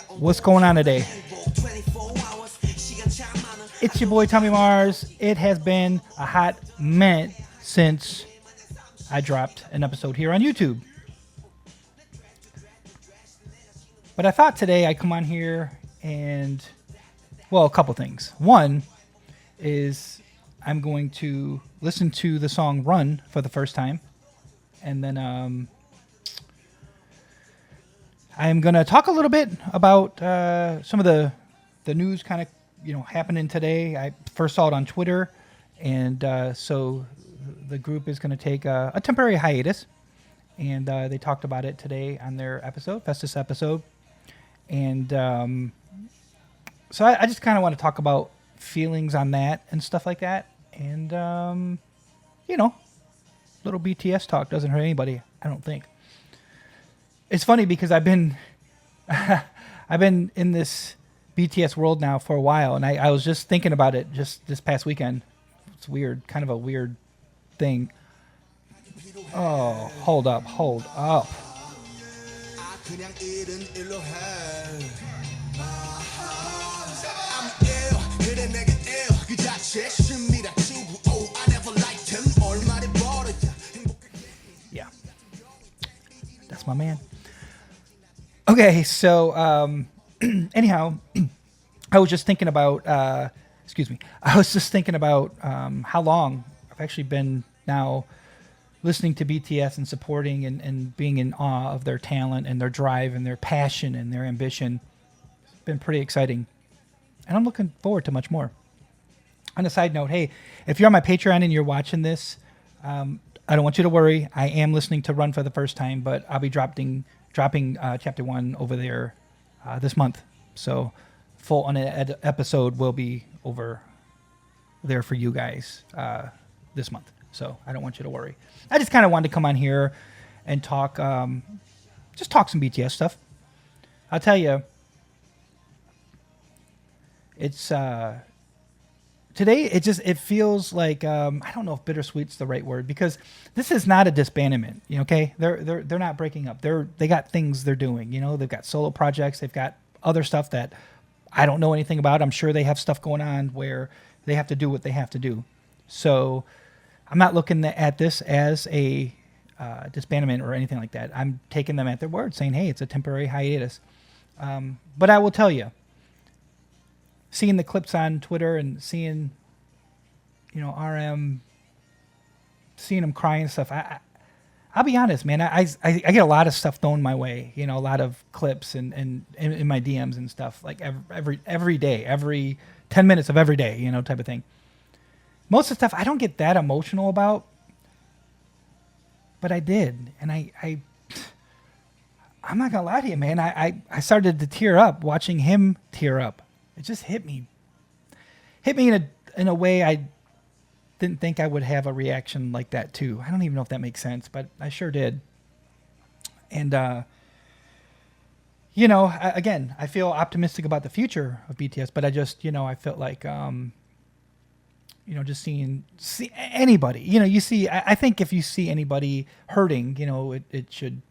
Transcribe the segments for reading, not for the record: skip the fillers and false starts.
What's going on today? It's your boy Tommy Mars. It has been a hot minute since I dropped an episode here on YouTube. But I thought today I'd come on here and, well, a couple things. One is I'm going to listen to the song Run for the first time. And then I'm going to talk a little bit about some of the news kind of, happening today. I first saw it on Twitter, and so the group is going to take a temporary hiatus, and they talked about it today on their episode, Festus episode. And so I just kind of want to talk about feelings on that and stuff like that. And, little BTS talk doesn't hurt anybody, I don't think. It's funny because I've been in this BTS world now for a while, and I was just thinking about it just this past weekend. It's weird, kind of a weird thing. Oh, hold up. Yeah, that's my man. Okay, so anyhow, I was just thinking about how long I've actually been now listening to BTS and supporting and being in awe of their talent and their drive and their passion and their ambition. It's been pretty exciting, and I'm looking forward to much more. On a side note, hey, if you're on my Patreon and you're watching this, I don't want you to worry. I am listening to Run for the first time, but I'll be dropping Chapter 1 over there this month. So full on episode will be over there for you guys this month. So I don't want you to worry. I just kind of wanted to come on here and talk some BTS stuff. I'll tell you, it's today. It feels like I don't know if bittersweet's the right word, because this is not a disbandment. Okay, they're not breaking up. They got things they're doing. They've got solo projects. They've got other stuff that I don't know anything about. I'm sure they have stuff going on where they have to do what they have to do. So I'm not looking at this as a disbandment or anything like that. I'm taking them at their word, saying, hey, it's a temporary hiatus. But I will tell you, seeing the clips on Twitter and seeing, RM, seeing him crying and stuff, I'll be honest, man. I get a lot of stuff thrown my way, a lot of clips and in my DMs and stuff, like every day, every 10 minutes of every day, type of thing. Most of the stuff I don't get that emotional about, but I did, and I'm not gonna lie to you, man. I started to tear up watching him tear up. It just hit me in a way I didn't think I would have a reaction like that too. I don't even know if that makes sense, but I sure did. And again, I feel optimistic about the future of BTS, but I just, I felt like, just see anybody, I think if you see anybody hurting, it should,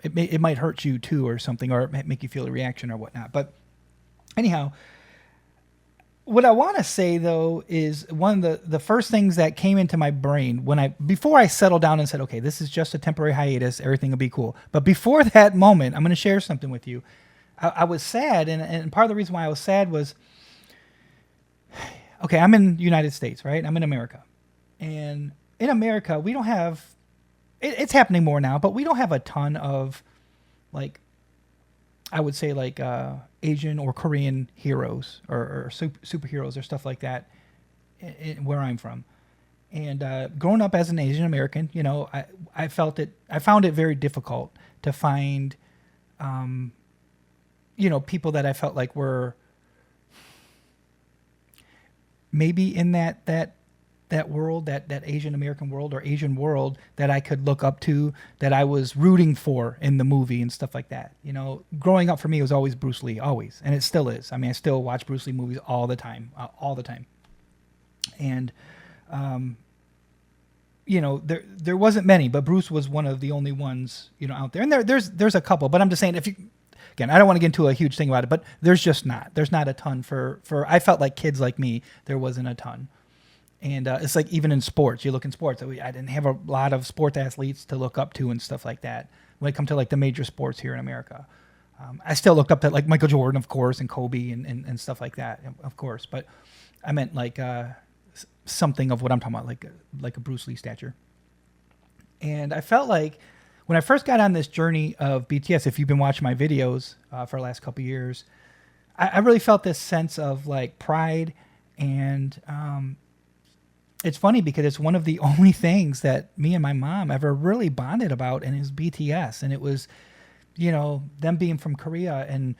it might hurt you too or something, or make you feel a reaction or whatnot. But anyhow, what I want to say though is one of the first things that came into my brain before I settled down and said, okay, this is just a temporary hiatus, everything will be cool. But before that moment, I'm going to share something with you. I was sad, and part of the reason why I was sad was, okay, I'm in the United States, right? I'm in America. And in America, we don't have, it's happening more now, but we don't have a ton of, like, I would say like Asian or Korean heroes or superheroes or stuff like that where I'm from. And growing up as an Asian American, I found it very difficult to find, people that I felt like were maybe in that world, that Asian American world or Asian world that I could look up to, that I was rooting for in the movie and stuff like that. Growing up for me, it was always Bruce Lee, always. And it still is. I mean, I still watch Bruce Lee movies all the time. And there wasn't many, but Bruce was one of the only ones, out there. And there's a couple, but I'm just saying, if you, again, I don't want to get into a huge thing about it, but there's not a ton for I felt like kids like me, there wasn't a ton. And it's like, even in sports, you look in sports, I didn't have a lot of sports athletes to look up to and stuff like that when it comes to like the major sports here in America. I still looked up to like Michael Jordan, of course, and Kobe and stuff like that, of course. But I meant like something of what I'm talking about, like a Bruce Lee stature. And I felt like when I first got on this journey of BTS, if you've been watching my videos for the last couple of years, I really felt this sense of like pride. And it's funny because it's one of the only things that me and my mom ever really bonded about, and it was BTS. And it was, them being from Korea, and,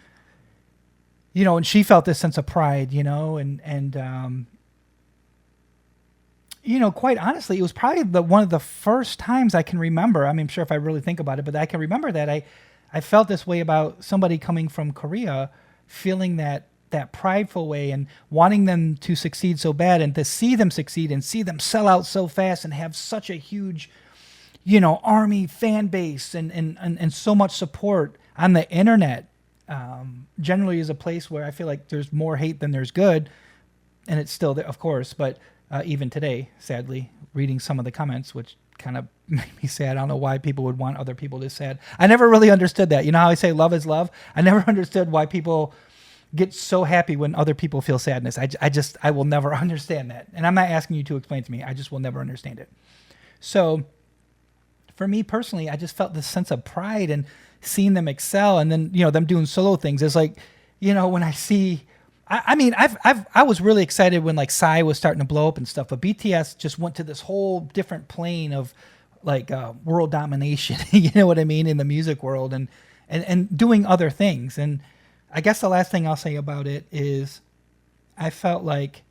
and she felt this sense of pride, and quite honestly, it was probably one of the first times I can remember. I mean, I'm sure if I really think about it, but I can remember that I felt this way about somebody coming from Korea, feeling that prideful way and wanting them to succeed so bad, and to see them succeed and see them sell out so fast and have such a huge, army fan base and so much support on the internet. Generally is a place where I feel like there's more hate than there's good, and it's still there, of course, but even today, sadly, reading some of the comments, which kind of made me sad. I don't know why people would want other people to be sad. I never really understood that. You know how I say love is love? I never understood why people get so happy when other people feel sadness. I will never understand that. And I'm not asking you to explain to me. I just will never understand it. So for me personally, I just felt this sense of pride and seeing them excel, and then, them doing solo things. It's like, when I see, I was really excited when like Psy was starting to blow up and stuff, but BTS just went to this whole different plane of like world domination, you know what I mean, in the music world, and doing other things. And I guess the last thing I'll say about it is I felt like,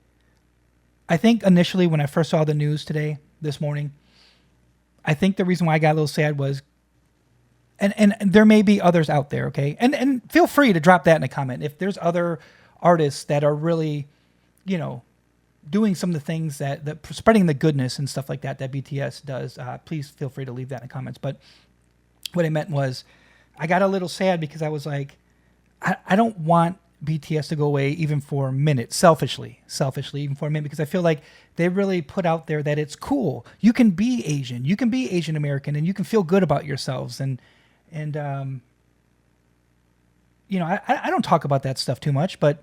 I think initially when I first saw the news this morning, I think the reason why I got a little sad was, and there may be others out there, okay? And feel free to drop that in a comment. If there's other artists that are really, doing some of the things that spreading the goodness and stuff like that BTS does, please feel free to leave that in the comments. But what I meant was, I got a little sad because I was like, I don't want BTS to go away even for a minute, selfishly, even for a minute, because I feel like they really put out there that it's cool. You can be Asian, you can be Asian American, and you can feel good about yourselves. And I don't talk about that stuff too much, but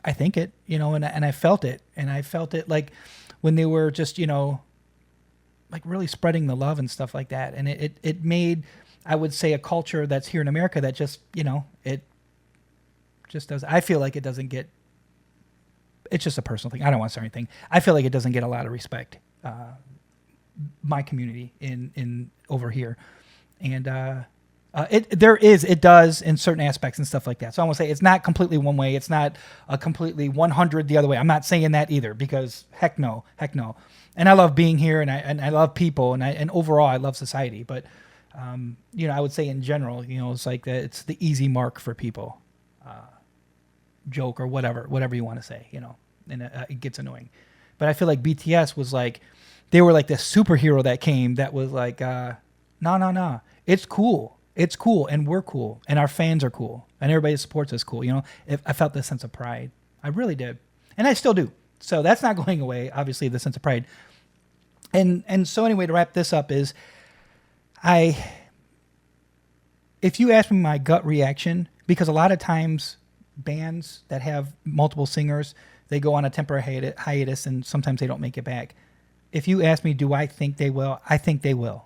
I think it, and I felt it. And I felt it like when they were just, like really spreading the love and stuff like that. And it made, I would say, a culture that's here in America that just, it just does. I feel like it doesn't get, it's just a personal thing. I don't want to say anything. I feel like it doesn't get a lot of respect, my community in over here. And, it does in certain aspects and stuff like that. So I want to say it's not completely one way. It's not a completely 100 the other way. I'm not saying that either, because heck no. And I love being here, and I love people, and overall I love society. But I would say in general, it's like it's the easy mark for people, joke or whatever you want to say, and it gets annoying. But I feel like BTS was like, they were like this superhero that came that was like, no, it's cool. It's cool, and we're cool, and our fans are cool, and everybody that supports us cool. I felt this sense of pride. I really did, and I still do. So that's not going away, obviously, the sense of pride. And so anyway, to wrap this up is, if you ask me my gut reaction, because a lot of times bands that have multiple singers, they go on a temporary hiatus, and sometimes they don't make it back. If you ask me, do I think they will? I think they will.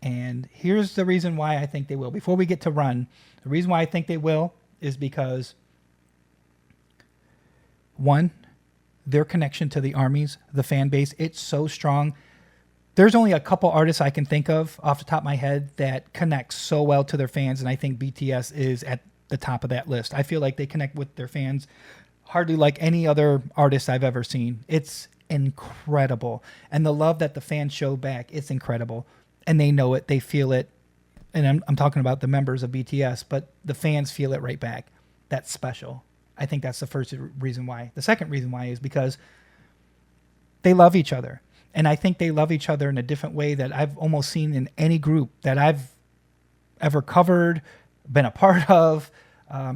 And here's the reason why I think they will. Before we get to Run, the reason why I think they will is because, one, their connection to the armies, the fan base, it's so strong. There's only a couple artists I can think of off the top of my head that connect so well to their fans, and I think BTS is at the top of that list. I feel like they connect with their fans hardly like any other artist I've ever seen. It's incredible. And the love that the fans show back, it's incredible. And they know it, they feel it. And I'm talking about the members of BTS, but the fans feel it right back. That's special. I think that's the first reason why. The second reason why is because they love each other. And I think they love each other in a different way that I've almost seen in any group that I've ever covered, been a part of,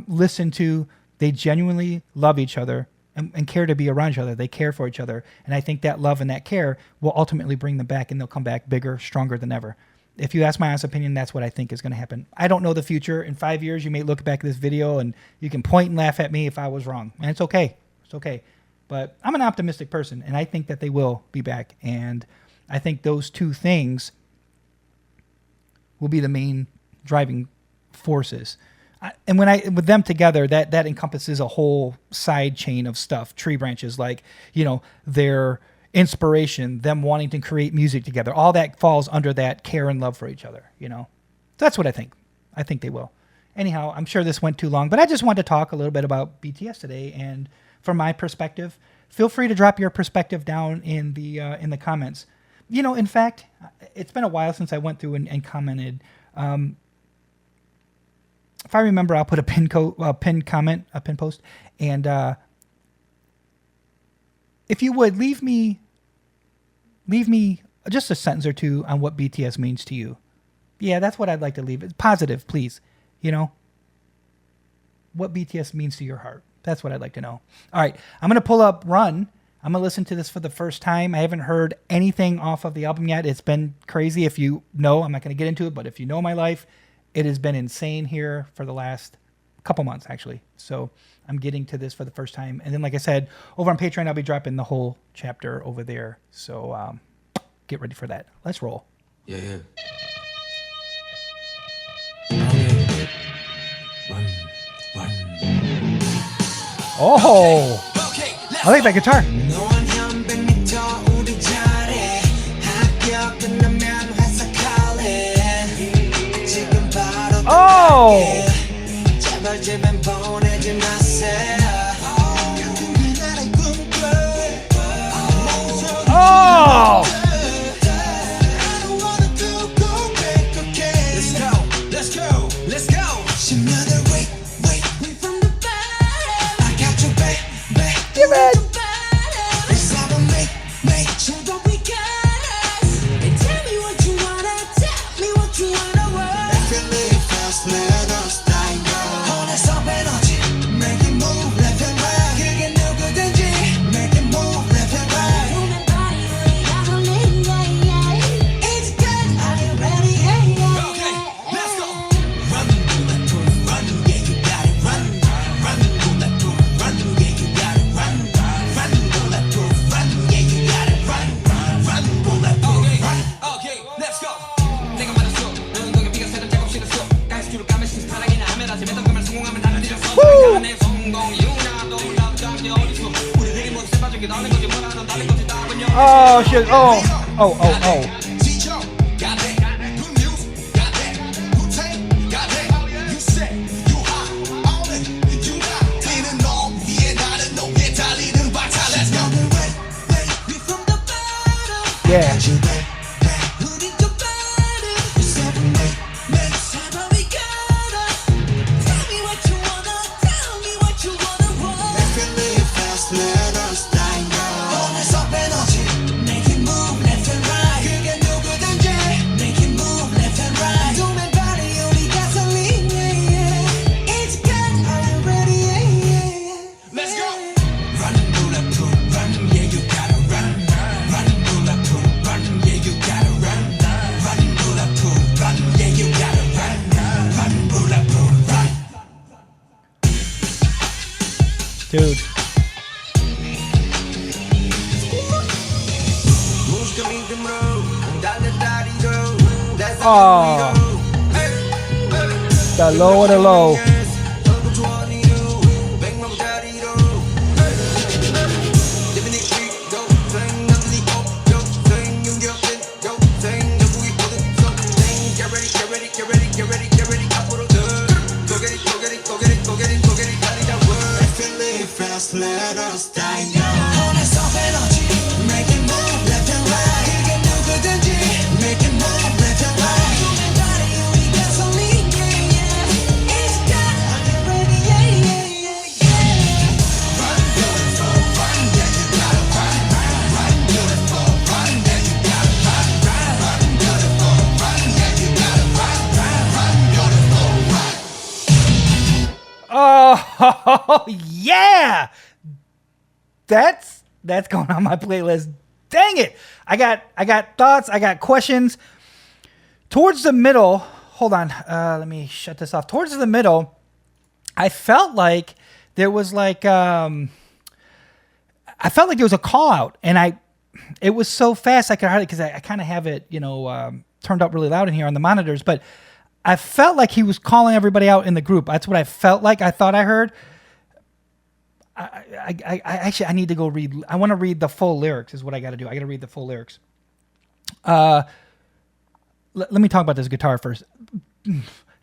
listened to. They genuinely love each other and care to be around each other. They care for each other. And I think that love and that care will ultimately bring them back, and they'll come back bigger, stronger than ever. If you ask my honest opinion, that's what I think is going to happen. I don't know the future. In 5 years, you may look back at this video and you can point and laugh at me if I was wrong. And it's okay. It's okay. But I'm an optimistic person, and I think that they will be back. And I think those two things will be the main driving forces. And with them together, that encompasses a whole side chain of stuff, tree branches, like, their inspiration, them wanting to create music together. All that falls under that care and love for each other, So that's what I think. I think they will. Anyhow, I'm sure this went too long, but I just wanted to talk a little bit about BTS today. And from my perspective, feel free to drop your perspective down in the comments. In fact, it's been a while since I went through and commented. If I remember, I'll put a pin post, and if you would leave me just a sentence or two on what BTS means to you. Yeah, that's what I'd like to leave. It's positive, please. What BTS means to your heart. That's what I'd like to know. All right, I'm gonna pull up Run. I'm gonna listen to this for the first time. I haven't heard anything off of the album yet. It's been crazy. If you know, I'm not gonna get into it, but if you know my life, it has been insane here for the last couple months, actually. So I'm getting to this for the first time. And then, like I said, over on Patreon, I'll be dropping the whole chapter over there. So get ready for that. Let's roll. Yeah. Oh, I like that guitar. Oh! Oh! Let's go. Give it. Oh shit! Oh! Yeah. Dude. Oh. The low of the low. Let us die young. Make it move left and right. Make it move left and right. It's got ready, run beautiful, run, yeah, you gotta run, beautiful, run, yeah, Oh yeah, that's going on my playlist. Dang it! I got thoughts. I got questions. Towards the middle, hold on. Let me shut this off. Towards the middle, I felt like there was like I felt like there was a call out, and it was so fast I could hardly, because I kind of have it turned up really loud in here on the monitors, but I felt like he was calling everybody out in the group. That's what I felt like. I thought I heard. I actually, I need to go read. I want to read the full lyrics is what I got to do. I got to read the full lyrics. Let me talk about this guitar first.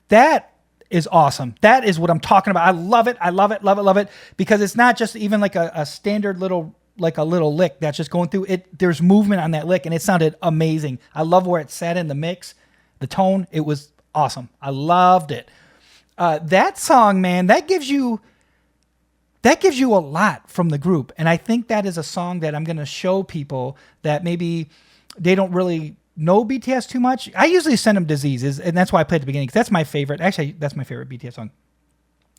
That is awesome. That is what I'm talking about. I love it. I love it. Love it. Love it. Because it's not just even like a standard little, like a little lick that's just going through it. There's movement on that lick, and it sounded amazing. I love where it sat in the mix, the tone. It was awesome. I loved it. That song, man, that gives you a lot from the group. And I think that is a song that I'm going to show people that maybe they don't really know BTS too much. I usually send them Diseases, and that's why I played at the beginning, because that's my favorite. Actually, that's my favorite BTS song.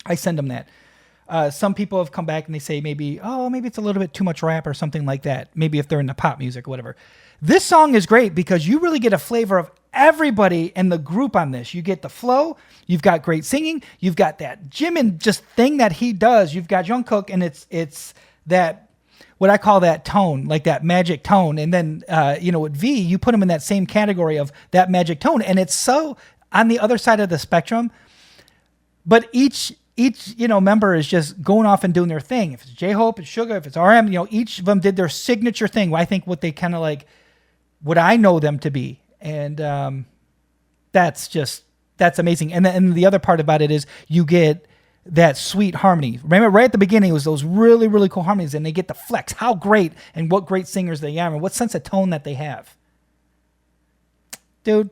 I send them that. Some people have come back and they say maybe it's a little bit too much rap or something like that. Maybe if they're into pop music or whatever. This song is great because you really get a flavor of everybody in the group on this. You get the flow. You've got great singing. You've got that Jimin just thing that he does. You've got Jungkook, and it's that, what I call that tone, like that magic tone. And then, with V, you put him in that same category of that magic tone. And it's so on the other side of the spectrum. But each member is just going off and doing their thing. If it's J-Hope, it's Suga, if it's RM, each of them did their signature thing. I think what they kind of like, what I know them to be. And that's amazing. And then the other part about it is you get that sweet harmony. Remember, right at the beginning, it was those really, really cool harmonies, and they get the flex. How great and what great singers they are, and what sense of tone that they have. Dude,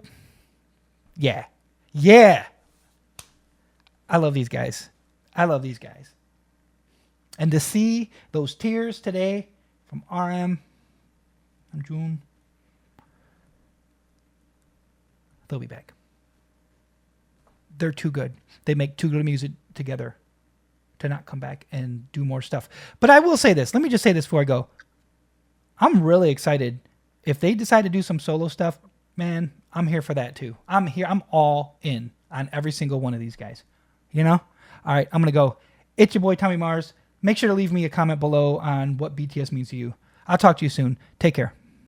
yeah. I love these guys. And to see those tears today from RM and June, they'll be back. They're too good. They make too good music together to not come back and do more stuff. But I will say this. Let me just say this before I go. I'm really excited. If they decide to do some solo stuff, man, I'm here for that too. I'm here. I'm all in on every single one of these guys. All right, I'm going to go. It's your boy, Tommy Mars. Make sure to leave me a comment below on what BTS means to you. I'll talk to you soon. Take care.